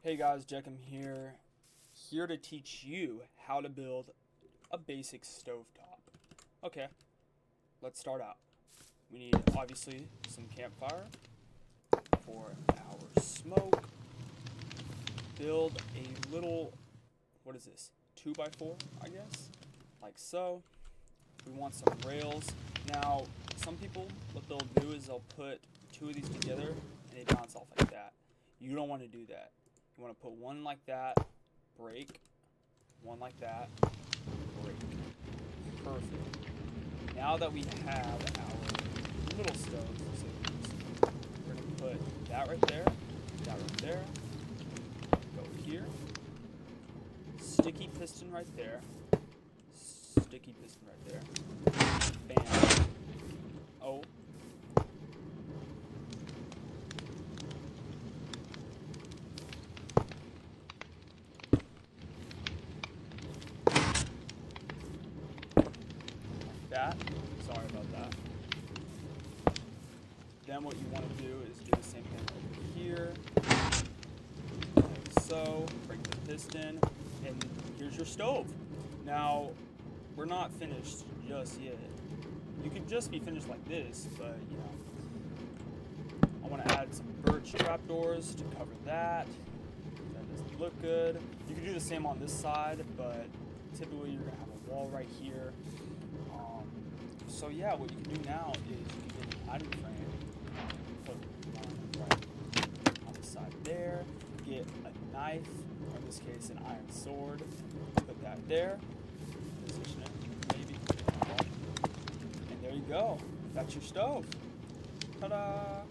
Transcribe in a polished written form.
Hey guys, Jeckham here to teach you how to build a basic stovetop. Okay, let's start out. We need obviously some campfire for our smoke. Build a little, what is this, 2x4 I guess, like so. We want some rails. Now some people, what they'll do is they'll put two of these together and they bounce off like that. You don't want to do that. You want to put one like that, break, one like that, break. Perfect. Now that we have our little stove, we're going to put that right there, go here, sticky piston right there, sticky piston right there, bam. Oh. That. Sorry about that. Then what you want to do is do the same thing over here. Like so. Break the piston. And here's your stove. Now, we're not finished just yet. You could just be finished like this, but you know. I want to add some birch trapdoors to cover that. That doesn't look good. You can do the same on this side, but typically you're going to have a wall right here. So yeah, what you can do now is you can get an item frame, put one right on the side there, get a knife, or in this case an iron sword, put that there, position it, maybe, and there you go, that's your stove. Ta-da!